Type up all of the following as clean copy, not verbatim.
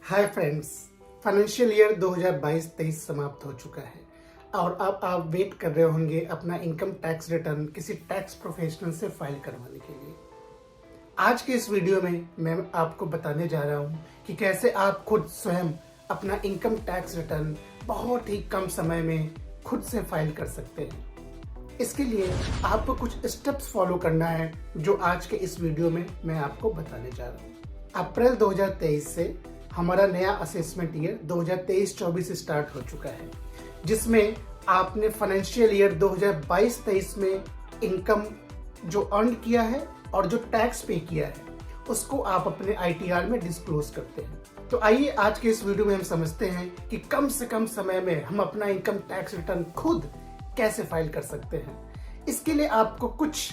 Hi friends, financial year 2022-23 समाप्त हो चुका है और अब आप वेट कर रहे होंगे अपना इनकम टैक्स रिटर्न किसी टैक्स प्रोफेशनल से फाइल करवाने के लिए। आज के इस वीडियो में मैं आपको बताने जा रहा हूं कि कैसे आप खुद स्वयं अपना इनकम टैक्स रिटर्न बहुत ही कम समय में खुद से फाइल कर सकते हैं। इसके लिए आपको कुछ स्टेप्स फॉलो करना है जो आज के इस वीडियो में मैं आपको बताने जा रहा हूं। अप्रैल 2023 से हमारा नया असेसमेंट ईयर 2023-24 स्टार्ट हो चुका है, जिसमें आपने फाइनेंशियल ईयर 2022-23 में इनकम जो अर्न किया है और जो टैक्स पे किया है उसको आप अपने आईटीआर में डिस्क्लोज करते हैं। तो आइए आज के इस वीडियो में हम समझते हैं कि कम से कम समय में हम अपना इनकम टैक्स रिटर्न खुद कैसे फाइल कर सकते हैं। इसके लिए आपको कुछ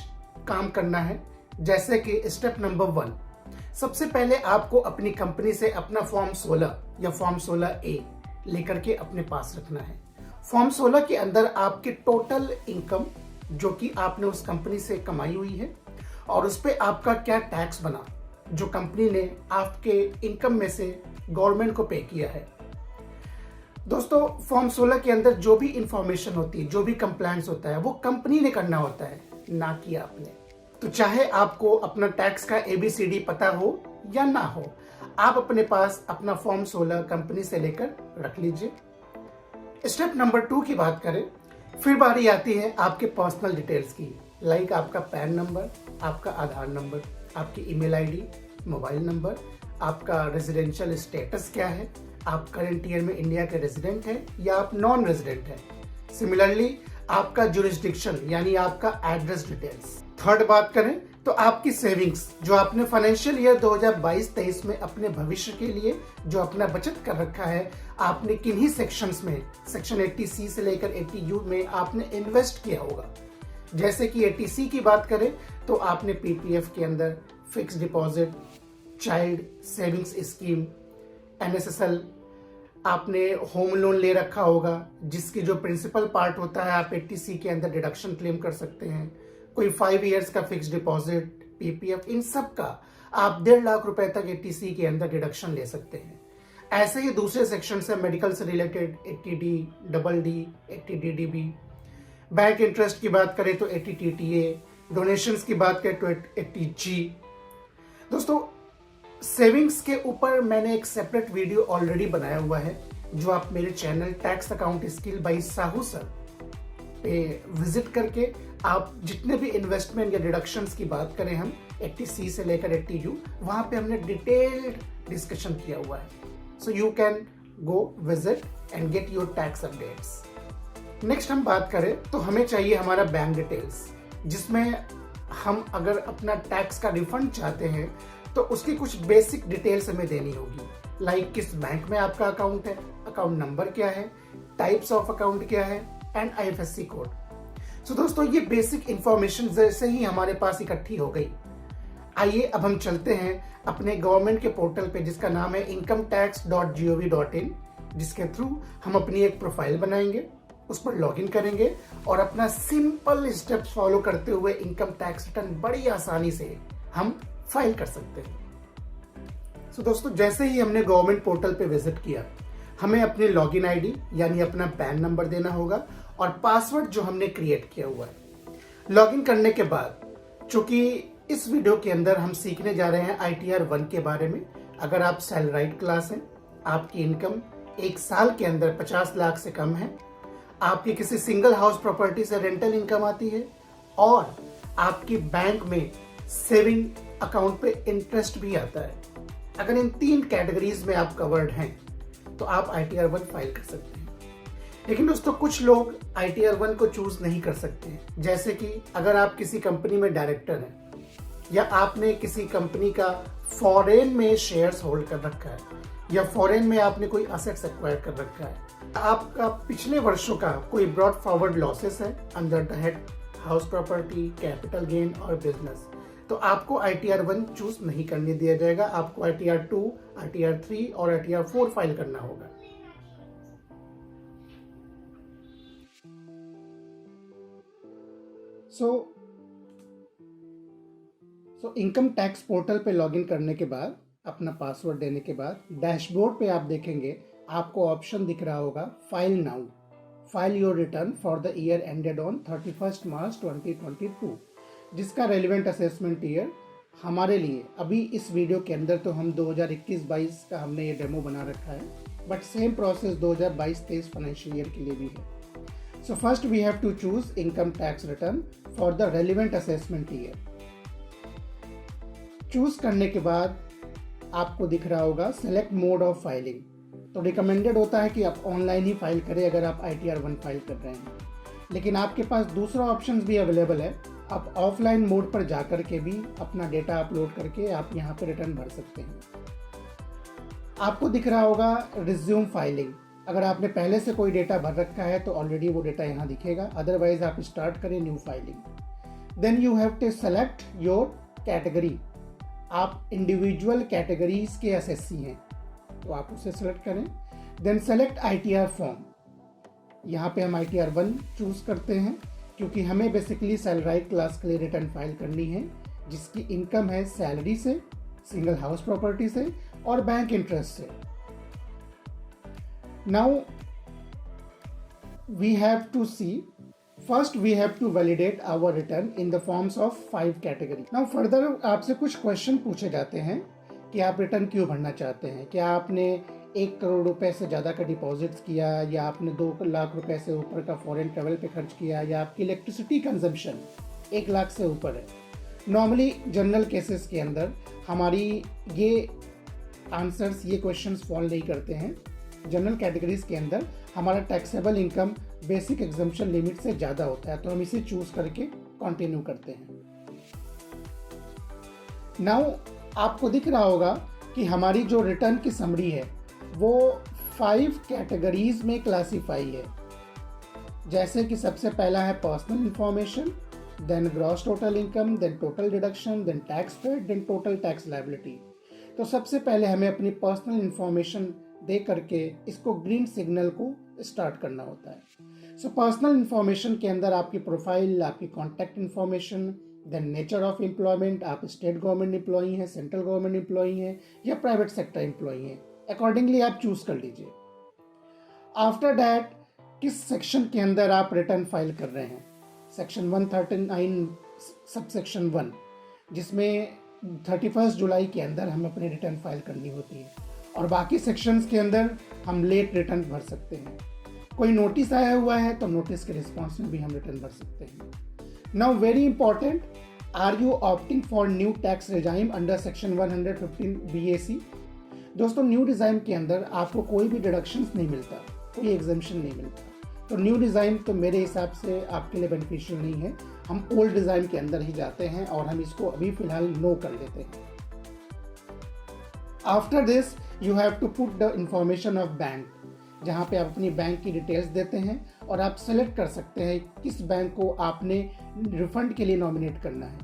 काम करना है, जैसे कि स्टेप नंबर 1, सबसे पहले आपको अपनी कंपनी से अपना फॉर्म 16 या फॉर्म 16A लेकर के अपने पास रखना है। फॉर्म 16 के अंदर आपके टोटल इनकम जो कि आपने उस कंपनी से कमाई हुई है और उस पर आपका क्या टैक्स बना जो कंपनी ने आपके इनकम में से गवर्नमेंट को पे किया है। दोस्तों, फॉर्म 16 के अंदर जो भी इंफॉर्मेशन होती है, जो भी कंप्लायंस होता है, वो कंपनी ने करना होता है, ना कि आपने। तो चाहे आपको अपना टैक्स का ABCD पता हो या ना हो, आप अपने पास अपना फॉर्म 16 कंपनी से लेकर रख लीजिए। स्टेप नंबर 2 की बात करें, फिर बारी आती है आपके पर्सनल डिटेल्स की, लाइक आपका पैन नंबर, आपका आधार नंबर, आपकी ईमेल आईडी, मोबाइल नंबर, आपका रेजिडेंशियल स्टेटस क्या है, आप करंट ईयर में इंडिया के रेजिडेंट हैं या आप नॉन रेजिडेंट हैं। सिमिलरली आपका जुरिस्डिक्शन यानी आपका एड्रेस डिटेल्स। थर्ड बात करें तो आपकी सेविंग्स जो आपने फाइनेंशियल ईयर 2022-23 में अपने भविष्य के लिए जो अपना बचत कर रखा है, आपने किन्हीं सेक्शंस में, सेक्शन 80C से लेकर 80U में आपने इन्वेस्ट किया होगा। जैसे कि 80C की बात करें तो आपने PPF के अंदर fix deposit, child savings scheme, NSSL, आपने होम लोन ले रखा होगा जिसकी जो प्रिंसिपल पार्ट होता है आप 80C के अंदर डिडक्शन क्लेम कर सकते हैं। कोई 5 इयर्स का फिक्स डिपॉजिट, PPF, इन सब का आप 1.5 लाख रुपए तक 80C के अंदर डिडक्शन ले सकते हैं। ऐसे ही दूसरे सेक्शन से मेडिकल से related 80D, double D, 80DDB, bank interest की बात करें तो 80TTA, डोनेशंस की बात करें तो 80G। दोस्तों, सेविंग्स के ऊपर मैंने एक सेपरेट वीडियो ऑलरेडी बनाया हुआ है जो आप मेरे channel tax account skill by Sahu sir पे विजिट करके आप जितने भी इन्वेस्टमेंट या डिडक्शंस की बात करें, हम 80C से लेकर 80U, वहां पे हमने डिटेल्ड डिस्कशन किया हुआ है। So you can go visit and get your tax updates. Next हम बात करें तो हमें चाहिए हमारा बैंक डिटेल्स, जिसमें हम अगर अपना टैक्स का रिफंड चाहते हैं तो उसकी कुछ बेसिक डिटेल्स हमें देनी होगी, लाइक किस बैंक में आपका अकाउंट है, अकाउंट नंबर क्या है, टाइप्स ऑफ अकाउंट क्या है एंड IFSC कोड। सो दोस्तों, ये बेसिक इंफॉर्मेशन जैसे ही हमारे पास इकट्ठी हो गई, आइए अब हम चलते हैं अपने गवर्नमेंट के पोर्टल पे जिसका नाम है incometax.gov.in, जिसके थ्रू हम अपनी एक प्रोफाइल बनाएंगे, उस पर लॉगिन करेंगे और अपना सिंपल स्टेप्स फॉलो करते हुए इनकम टैक्स रिटर्न बड़ी आसानी से हम फाइल कर सकते हैं। सो दोस्तों, जैसे ही हमने गवर्नमेंट पोर्टल पे विजिट किया, हमें अपनी लॉगिन आईडी यानी अपना पैन नंबर देना होगा और पासवर्ड जो हमने क्रिएट किया हुआ है। लॉगिन करने के बाद, चूंकि इस वीडियो के अंदर हम सीखने जा रहे हैं ITR 1 के बारे में, अगर आप सैलराइड क्लास हैं, आपकी इनकम एक साल के अंदर 50 लाख से कम है, आपकी किसी सिंगल हाउस प्रॉपर्टी से रेंटल इनकम आती है और आपकी बैंक में सेविंग अकाउंट पे इंटरेस्ट भी आता है, अगर इन 3 कैटेगरीज में आप कवर्ड हैं तो आप ITR 1 फाइल कर सकते हैं। लेकिन दोस्तों, कुछ लोग ITR 1 को चूज नहीं कर सकते हैं, जैसे कि अगर आप किसी कंपनी में डायरेक्टर हैं या आपने किसी कंपनी का फॉरेन में शेयर्स होल्ड कर रखा है या फॉरेन में आपने कोई असेट्स एक्वायर कर रखा है, आपका पिछले वर्षों का कोई ब्रॉड फॉरवर्ड लॉसेस है under the head house property, capital gain और बिजनेस, तो आपको ITR 1 चूज नहीं करने दिया जाएगा। आपको ITR 2, ITR 3 और ITR 4 फाइल करना होगा। सो इनकम टैक्स पोर्टल पे लॉगिन करने के बाद अपना पासवर्ड देने के बाद डैशबोर्ड पे आप देखेंगे आपको ऑप्शन दिख रहा होगा file now, file your return for the year ended on 31 मार्च 2022, जिसका रेलिवेंट असेसमेंट ईयर हमारे लिए अभी इस वीडियो के अंदर तो हम 2021-22 का हमने ये डेमो बना रखा है, but same process 2022-23 financial year के लिए भी है. So first we have to choose income tax return for the relevant assessment year. Choose करने के बाद आपको दिख रहा होगा सेलेक्ट मोड ऑफ फाइलिंग. तो रिकमेंडेड होता है कि आप ऑनलाइन ही फाइल करें अगर आप ITR 1 फाइल कर रहे हैं, लेकिन आपके पास दूसरा ऑप्शन भी अवेलेबल है. आप ऑफलाइन मोड पर जाकर के भी अपना डेटा अपलोड करके आप यहाँ पे रिटर्न भर सकते हैं. आपको दिख रहा होगा रिज्यूम फाइलिंग. अगर आपने पहले से कोई डेटा भर रखा है तो ऑलरेडी वो डेटा यहाँ दिखेगा, अदरवाइज आप स्टार्ट करें new filing. Then you have to select your category. आप इंडिविजुअल कैटेगरीज के एसएससी हैं तो आप उसे सेलेक्ट करें. Then select ITR form. यहाँ पे हम ITR 1 चूज करते हैं क्योंकि हमें बेसिकली सैलराइड क्लास के लिए रिटर्न फाइल करनी है जिसकी इनकम है सैलरी से, सिंगल हाउस प्रॉपर्टी से और बैंक इंटरेस्ट से. Now we have to see, first we have to validate our return in the forms of 5 category. Now further आपसे कुछ क्वेश्चन पूछे जाते हैं कि आप रिटर्न क्यों भरना चाहते हैं. क्या आपने 1 करोड़ रुपए से ज़्यादा का डिपॉजिट्स किया, या आपने 2 लाख रुपए से ऊपर का फॉरेन ट्रेवल पे खर्च किया, या आपकी इलेक्ट्रिसिटी कंजम्पशन 1 लाख से ऊपर है. नॉर्मली जनरल केसेस के अंदर हमारी ये आंसर्स, ये क्वेश्चंस फॉलो नहीं करते हैं. जनरल कैटेगरीज के अंदर हमारा taxable income basic exemption limit से ज़्यादा होता है, तो हम इसे चूज करके कंटिन्यू करते हैं. नाउ आपको दिख रहा होगा कि हमारी जो रिटर्न की समरी है वो 5 कैटेगरीज में क्लासीफाई है. जैसे कि सबसे पहला है personal information, then gross total income, then total deduction, then tax paid, then total tax liability. तो सबसे पहले हमें अपनी पर्सनल इंफॉर्मेशन दे करके इसको ग्रीन सिग्नल को स्टार्ट करना होता है. सो पर्सनल इंफॉर्मेशन के अंदर आपकी प्रोफाइल, आपकी contact information, then nature of employment, आप स्टेट गवर्नमेंट एम्प्लॉई हैं, सेंट्रल गवर्नमेंट एम्प्लॉई हैं या प्राइवेट सेक्टर एम्प्लॉई हैं, अकॉर्डिंगली आप चूज कर लीजिए. आफ्टर दैट किस सेक्शन के अंदर आप रिटर्न फाइल कर रहे हैं. सेक्शन 139 सबसेक्शन 1, जिसमें 31 जुलाई के अंदर हम अपनी रिटर्न फाइल करनी होती है, और बाकी सेक्शंस के अंदर हम लेट रिटर्न भर सकते हैं. कोई नोटिस आया हुआ है तो नोटिस के रिस्पॉन्स में भी हम रिटर्न भर सकते हैं. Now very important, are you opting for new tax regime under section 115 BAC. दोस्तों, न्यू डिजाइन के अंदर आपको कोई भी डिडक्शंस नहीं मिलता, कोई एग्जम्पशन नहीं मिलता. तो न्यू डिज़ाइन तो मेरे हिसाब से आपके लिए बेनिफिशियल नहीं है. हम ओल्ड डिज़ाइन के अंदर ही जाते हैं और हम इसको अभी फिलहाल नो कर देते हैं. After this you have to put the information of bank, जहाँ पे आप अपनी बैंक की डिटेल्स देते हैं और आप सेलेक्ट कर सकते हैं किस बैंक को आपने रिफंड के लिए नॉमिनेट करना है.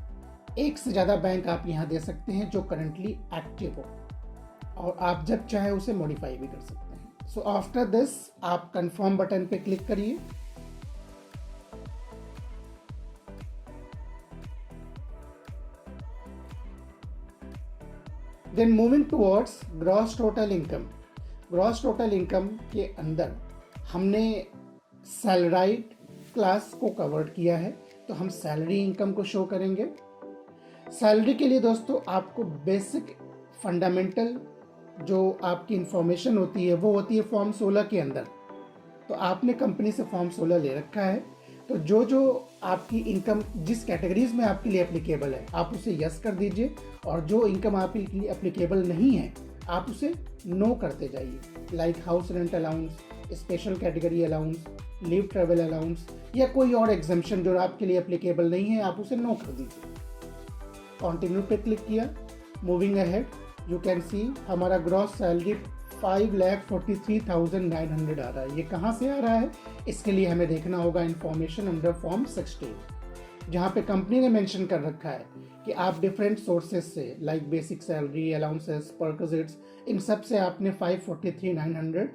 एक से ज़्यादा बैंक आप यहाँ दे सकते हैं जो करंटली एक्टिव हो, और आप जब चाहे उसे मॉडिफाई भी कर सकते हैं. सो आफ्टर दिस आप कंफर्म बटन पे क्लिक करिए. Then moving towards gross total income. Gross total income के अंदर हमने सैलराइड क्लास को कवर किया है, तो हम सैलरी इनकम को शो करेंगे. सैलरी के लिए दोस्तों आपको बेसिक फंडामेंटल जो आपकी इंफॉर्मेशन होती है वो होती है फॉर्म 16 के अंदर. तो आपने कंपनी से फॉर्म 16 ले रखा है, तो जो जो आपकी इनकम जिस कैटेगरीज में आपके लिए एप्लीकेबल है आप उसे यस कर दीजिए, और जो इनकम आपके लिए एप्लीकेबल नहीं है आप उसे नो करते जाइए. Like house rent allowance, special category allowance, leave travel allowance या कोई और एग्जम्पशन जो आपके लिए एप्लीकेबल नहीं है आप उसे नो कर दीजिए. कंटिन्यू पे क्लिक किया. मूविंग अहेड, यू कैन सी हमारा ग्रॉस सैलरी 5,43,900 आ रहा है. ये कहाँ से आ रहा है, इसके लिए हमें देखना होगा इंफॉर्मेशन अंडर फॉर्म 16, जहाँ पे कंपनी ने मेंशन कर रखा है कि आप डिफरेंट सोर्सेज से like basic salary, allowances, perquisites, इन सब से आपने 543,900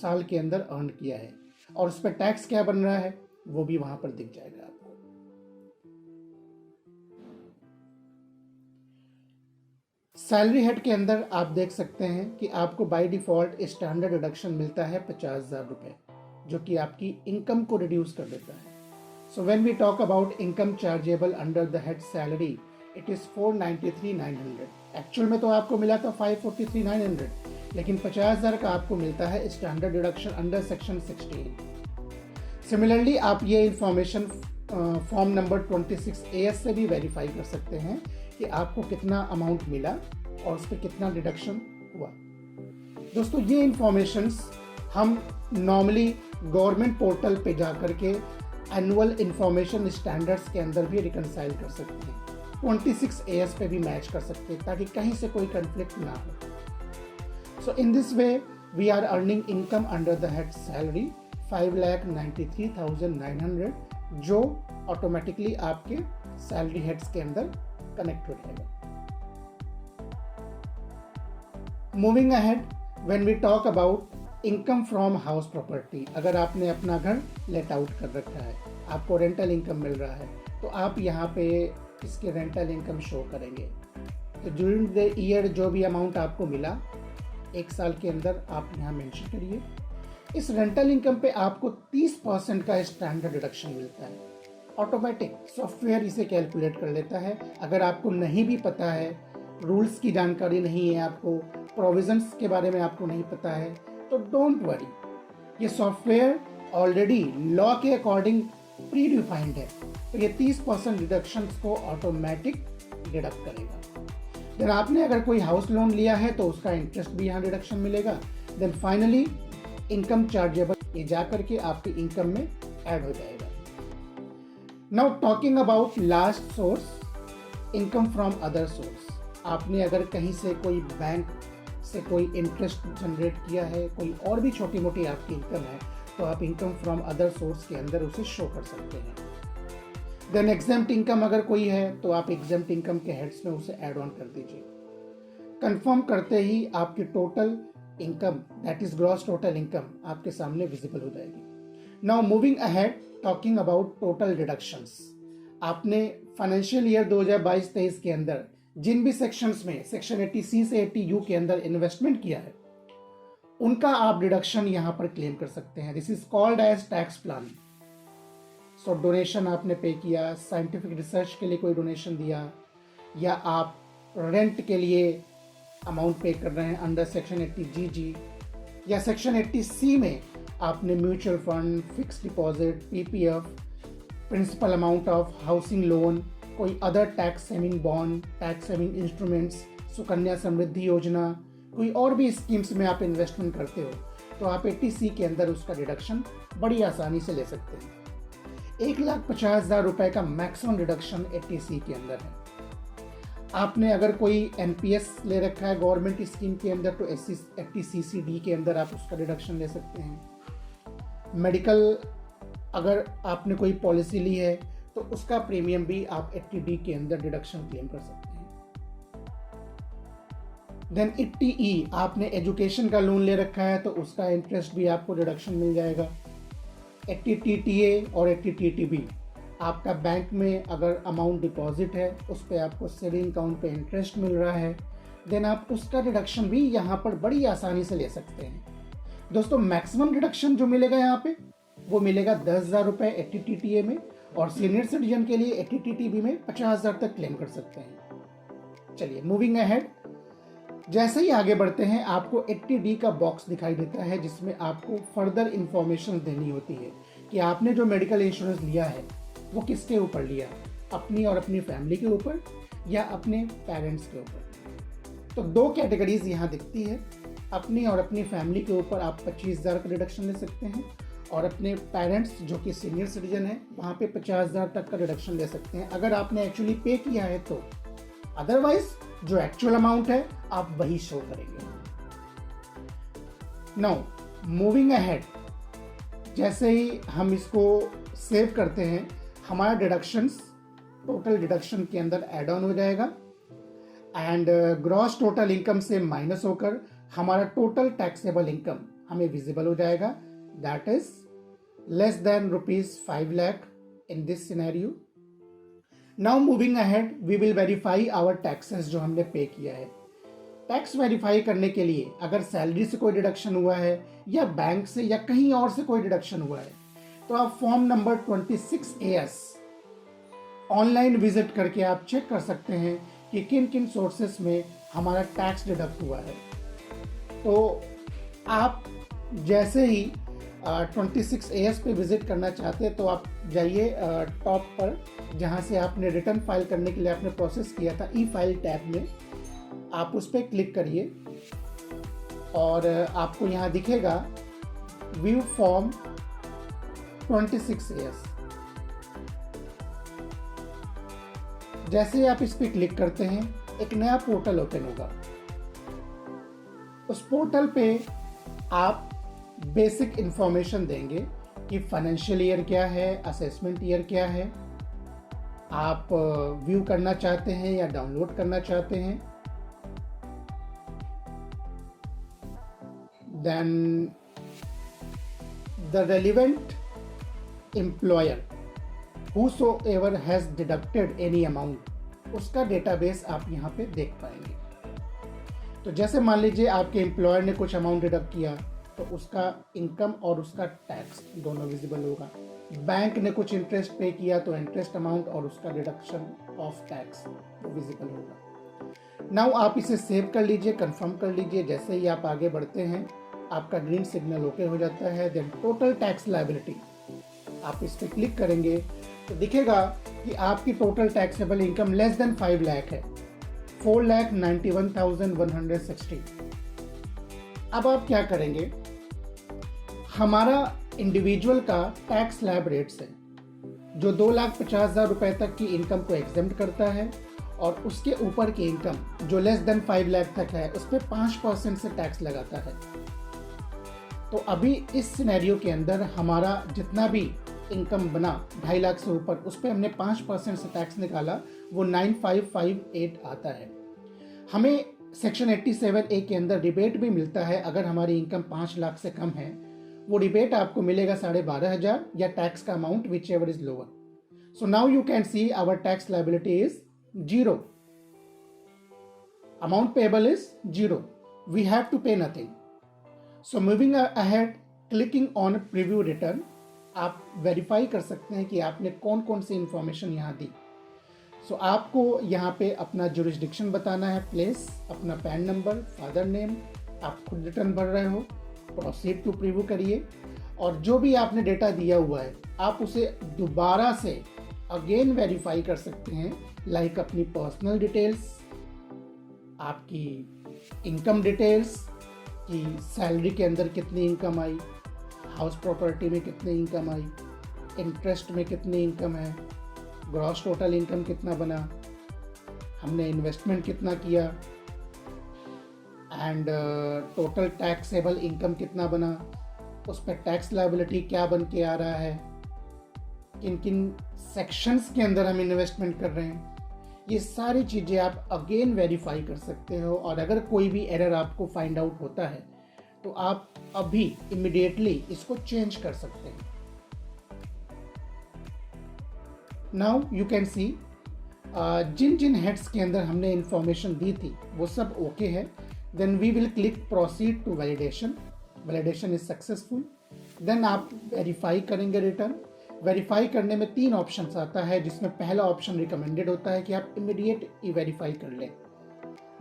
साल के अंदर अर्न किया है, और उस पर टैक्स क्या बन रहा है वो भी वहां पर दिख जाएगा आपको. सैलरी हेड के अंदर आप देख सकते हैं कि आपको बाय डिफॉल्ट स्टैंडर्ड डिडक्शन मिलता है 50,000 रुपये, जो कि आपकी इनकम को रिड्यूस कर देता है. So when we talk about income chargeable under the head salary, it is 493,900. Actual में तो आपको मिला था 543,900, लेकिन 50,000 का आपको मिलता है standard deduction under section 16. Similarly आप ये इंफॉर्मेशन फॉर्म नंबर 26 AS से भी वेरीफाई कर सकते हैं कि आपको कितना अमाउंट मिला और उस पर कितना डिडक्शन हुआ. दोस्तों, ये इंफॉर्मेशंस हम नॉर्मली गवर्नमेंट पोर्टल पे जा कर के एनुअल इंफॉर्मेशन स्टैंडर्ड्स के अंदर भी रिकनसाइल कर सकते हैं. 26 AS पे भी मैच कर सकते हैं ताकि कहीं से कोई कंफ्लिक्ट ना हो. So in this way we are earning income under the head salary 5,93,900, जो ऑटोमेटिकली आपके सैलरी हेड्स के अंदर कनेक्ट हो जाएगा. Moving ahead, when we talk about income from house property, अगर आपने अपना घर लेट आउट कर रखा है, आपको रेंटल इनकम मिल रहा है, तो आप यहाँ पे इसके रेंटल इनकम शो करेंगे. तो ड्यूरिंग द ईयर जो भी अमाउंट आपको मिला एक साल के अंदर आप यहाँ मेंशन करिए. इस रेंटल इनकम पे आपको 30% का स्टैंडर्ड डिडक्शन मिलता है. ऑटोमेटिक सॉफ्टवेयर इसे कैलकुलेट कर लेता है. अगर आपको नहीं भी पता है, रूल्स की जानकारी नहीं है, आपको प्रोविजंस के बारे में आपको नहीं पता है, तो डोंट वरी, ये सॉफ्टवेयर ऑलरेडी लॉ के अकॉर्डिंग प्री डिफाइंड है. तो ये 30% डिडक्शंस को ऑटोमेटिक डिडक्ट करेगा. देन आपने अगर कोई हाउस लोन लिया है तो उसका इंटरेस्ट भी यहाँ डिडक्शन मिलेगा. देन फाइनली इनकम चार्जेबल ये जा करके आपकी इनकम में ऐड हो जाएगा. Now talking about last source, income from other source. आपने अगर कहीं से कोई बैंक से कोई इंटरेस्ट जनरेट किया है, कोई और भी छोटी मोटी आपकी इनकम है, तो आप इनकम फ्रॉम अदर सोर्स के अंदर उसे शो कर सकते हैं. देन एग्जेम्प्ट इनकम अगर कोई है तो आप एग्जेम्प्ट इनकम के हेड्स में उसे ऐड ऑन कर दीजिए. कंफर्म करते ही आपकी total income, that is gross total income, आपके सामने विजिबल हो जाएगी. Now moving ahead, talking about total deductions. आपने फाइनेंशियल ईयर 2022-23 के अंदर जिन भी सेक्शंस में सेक्शन 80C से 80U के अंदर इन्वेस्टमेंट किया है, उनका आप डिडक्शन यहां पर क्लेम कर सकते हैं. This is called as tax plan. So donation आपने पे किया, साइंटिफिक रिसर्च के लिए कोई डोनेशन दिया, या आप रेंट के लिए अमाउंट पे कर रहे हैं अंडर सेक्शन 80GG, या सेक्शन 80C में आपने mutual fund, fix deposit, PPF, principal amount of housing loan, कोई other tax saving bond, tax saving instruments, Sukanya Samriddhi Yojana, कोई और भी स्कीम्स में आप इन्वेस्टमेंट करते हो, तो आप 80C के अंदर उसका डिडक्शन बड़ी आसानी से ले सकते हैं. 1,50,000 रुपए का मैक्सिमम डिडक्शन 80C के अंदर है. आपने अगर कोई NPS ले रखा है गवर्नमेंट स्कीम के अंदर, तो 80CCD के अंदर आप उसका डिडक्शन ले सकते हैं. मेडिकल अगर आपने कोई पॉलिसी ली है तो उसका प्रीमियम भी आप 80D के अंदर डिडक्शन क्लेम कर सकते हैं. देन 80E, आपने एजुकेशन का लोन ले रखा है तो उसका इंटरेस्ट भी आपको डिडक्शन मिल जाएगा. 80TTA और 80TTB, आपका बैंक में अगर अमाउंट डिपॉजिट है, उस पर आपको सेविंग अकाउंट पे इंटरेस्ट मिल रहा है, देन आप उसका डिडक्शन भी यहाँ पर बड़ी आसानी से ले सकते हैं. दोस्तों, मैक्सिमम डिडक्शन जो मिलेगा यहाँ पे वो मिलेगा 10,000 रुपये 80TTA में, और सीनियर सिटीजन के लिए 80TTB में 50,000 तक क्लेम कर सकते हैं. चलिए मूविंग अहेड, जैसे ही आगे बढ़ते हैं आपको 80D का बॉक्स दिखाई देता है जिसमें आपको फर्दर इंफॉर्मेशन देनी होती है कि आपने जो मेडिकल इंश्योरेंस लिया है वो किसके ऊपर लिया, अपनी और अपनी फैमिली के ऊपर या अपने पेरेंट्स के ऊपर. तो 2 कैटेगरीज यहाँ दिखती है. अपनी और अपनी फैमिली के ऊपर आप 25,000 का डिडक्शन ले सकते हैं, और अपने पेरेंट्स जो कि सीनियर सिटीजन है वहाँ पे 50,000 तक का डिडक्शन ले सकते हैं अगर आपने एक्चुअली पे किया है तो. अदरवाइज जो एक्चुअल अमाउंट है आप वही शो करेंगे. नाउ मूविंग अहेड, जैसे ही हम इसको सेव करते हैं, हमारा डिडक्शंस टोटल डिडक्शन के अंदर ऐड ऑन हो जाएगा, एंड ग्रॉस टोटल इनकम से माइनस होकर हमारा टोटल टैक्सेबल इनकम हमें विजिबल हो जाएगा. That is less than ₹5 lakh in this scenario. Now moving ahead, we will verify our taxes जो हमने पे किया है. टैक्स वेरीफाई करने के लिए अगर सैलरी से कोई डिडक्शन हुआ है या बैंक से या कहीं और से कोई डिडक्शन हुआ है, तो आप form number 26AS online visit करके आप चेक कर सकते हैं कि किन किन सोर्सेस में हमारा टैक्स डिडक्ट हुआ है। तो आप जैसे ही 26AS पे विजिट करना चाहते हैं तो आप जाइए टॉप पर, जहाँ से आपने रिटर्न फाइल करने के लिए आपने प्रोसेस किया था ई फाइल टैब में, आप उस पर क्लिक करिए और आपको यहाँ दिखेगा व्यू फॉर्म 26AS। जैसे ही आप इस पर क्लिक करते हैं एक नया पोर्टल ओपन होगा। उस पोर्टल पे आप बेसिक इंफॉर्मेशन देंगे कि फाइनेंशियल ईयर क्या है, असेसमेंट ईयर क्या है, आप व्यू करना चाहते हैं या डाउनलोड करना चाहते हैं। Then the relevant employer whosoever has deducted any amount, उसका डेटाबेस आप यहाँ पे देख पाएंगे। तो जैसे मान लीजिए आपके एम्प्लॉयर ने कुछ अमाउंट डिडक्ट किया तो उसका इनकम और उसका टैक्स दोनों विजिबल होगा। बैंक ने कुछ इंटरेस्ट पे किया तो इंटरेस्ट अमाउंट और उसका डिडक्शन ऑफ टैक्स विजिबल होगा। नाउ आप इसे सेव कर लीजिए, कंफर्म कर लीजिए। जैसे ही आप आगे बढ़ते हैं आपका ग्रीन सिग्नल ओके हो जाता है। देन टोटल टैक्स लायबिलिटी, आप इस पर क्लिक करेंगे तो दिखेगा कि आपकी total taxable income less than 5 lakh है, 4,91,160। अब आप क्या करेंगे, हमारा इंडिविजुअल का टैक्स स्लैब रेट्स है जो 2,50,000 रुपए तक की इनकम को एग्जेम्प्ट करता है और उसके ऊपर की इनकम जो लेस देन 5 लाख तक है उस पर 5% से टैक्स लगाता है। तो अभी इस सिनेरियो के अंदर हमारा जितना भी इनकम बना 2.5 लाख से ऊपर, उस पर हमने 5% से टैक्स निकाला, वो 9,558 आता है। हमें सेक्शन 87A के अंदर रिबेट भी मिलता है। अगर हमारी इनकम 5 लाख से कम है वो रिबेट आपको मिलेगा 12,500 या टैक्स का amount whichever is lower. So now you can see our tax liability is 0, amount payable is 0, we have to pay nothing. So moving ahead, clicking on preview return, आप verify कर सकते हैं कि आपने कौन कौन सी information यहाँ दी। सो आपको यहाँ पे अपना जुरिस्डिक्शन बताना है, प्लेस, अपना पैन नंबर, फादर नेम, आप खुद रिटर्न भर रहे हो, प्रोसीड टू प्रीव्यू करिए। और जो भी आपने डेटा दिया हुआ है आप उसे दोबारा से अगेन वेरीफाई कर सकते हैं, लाइक अपनी पर्सनल डिटेल्स, आपकी इनकम डिटेल्स कि सैलरी के अंदर कितनी इनकम आई, हाउस प्रॉपर्टी में कितनी इनकम आई, इंटरेस्ट में कितनी इनकम है, ग्रॉस टोटल इनकम कितना बना, हमने इन्वेस्टमेंट कितना किया, एंड टोटल टैक्सेबल इनकम कितना बना, उस पर टैक्स लायबिलिटी क्या बन के आ रहा है, किन किन सेक्शंस के अंदर हम इन्वेस्टमेंट कर रहे हैं। ये सारी चीज़ें आप अगेन वेरीफाई कर सकते हो। और अगर कोई भी एरर आपको फाइंड आउट होता है तो आप अभी इमीडिएटली इसको चेंज कर सकते हैं। नाउ यू कैन सी जिन जिन हेड्स के अंदर हमने इंफॉर्मेशन दी थी वो सब ओके है। Then we will click proceed to validation, validation is successful. Then आप वेरीफाई करेंगे रिटर्न। वेरीफाई करने में 3 ऑप्शंस आता है, जिसमें पहला ऑप्शन रिकमेंडेड होता है कि आप इमीडिएट ई वेरीफाई कर लें।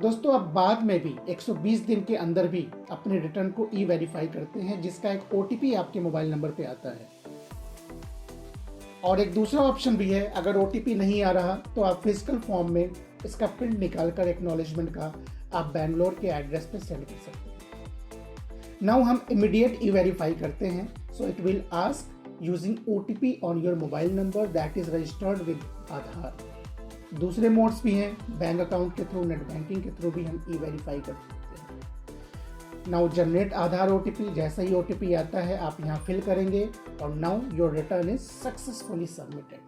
दोस्तों आप बाद में भी 120 दिन के अंदर भी अपने रिटर्न को ई वेरीफाई करते हैं, जिसका एक OTP आपके मोबाइल नंबर पे आता है। और एक दूसरा ऑप्शन भी है, अगर OTP नहीं आ रहा तो आप फिजिकल फॉर्म में इसका प्रिंट निकाल कर एक्नॉलेजमेंट का आप बैंगलोर के एड्रेस पे सेंड कर सकते हैं। नाउ हम इमीडिएट ई वेरीफाई करते हैं। So it will ask using OTP on your mobile number that is registered with Aadhaar. दूसरे मोड्स भी हैं, बैंक अकाउंट के थ्रू, नेट बैंकिंग के थ्रू भी हम ई वेरीफाई कर सकते हैं। नाउ जनरेट आधार OTP, जैसा ही OTP आता है आप यहाँ फिल करेंगे और now your return is successfully submitted.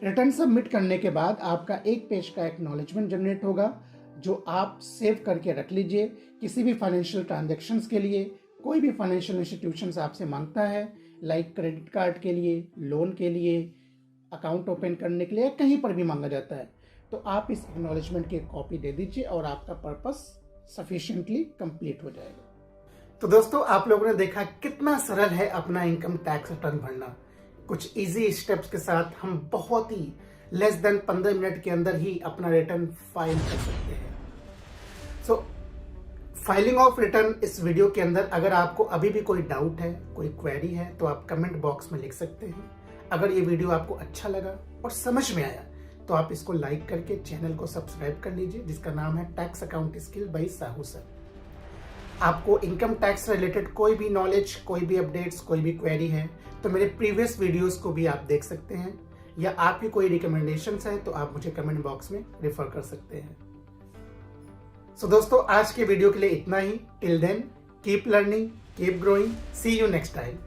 Return submit करने के बाद आपका एक पेज का एक्नॉलेजमेंट जनरेट होगा, जो आप सेव करके रख लीजिए। किसी भी फाइनेंशियल ट्रांजैक्शंस के लिए कोई भी फाइनेंशियल इंस्टीट्यूशंस आपसे मांगता है, लाइक क्रेडिट कार्ड के लिए, लोन के लिए, अकाउंट ओपन करने के लिए, कहीं पर भी मांगा जाता है, तो आप इस एक्नॉलेजमेंट की कॉपी दे दीजिए और आपका पर्पस सफिशिएंटली कंप्लीट हो जाएगा। तो दोस्तों, आप लोगों ने देखा कितना सरल है अपना इनकम टैक्स रिटर्न भरना। कुछ इजी स्टेप्स के साथ हम बहुत ही लेस देन 15 मिनट के अंदर ही अपना रिटर्न फाइल कर सकते हैं। सो फाइलिंग ऑफ रिटर्न इस वीडियो के अंदर अगर आपको अभी भी कोई डाउट है, कोई क्वेरी है, तो आप कमेंट बॉक्स में लिख सकते हैं। अगर ये वीडियो आपको अच्छा लगा और समझ में आया तो आप इसको लाइक करके चैनल को सब्सक्राइब कर लीजिए, जिसका नाम है tax account skill by Sahu sir. आपको इनकम टैक्स रिलेटेड कोई भी नॉलेज, कोई भी अपडेट्स, कोई भी क्वेरी है तो मेरे प्रीवियस वीडियोस को भी आप देख सकते हैं, या आपकी कोई रिकमेंडेशंस है तो आप मुझे कमेंट बॉक्स में रेफर कर सकते हैं। सो दोस्तों, आज के वीडियो के लिए इतना ही। Till then, keep learning, keep growing, see you next time.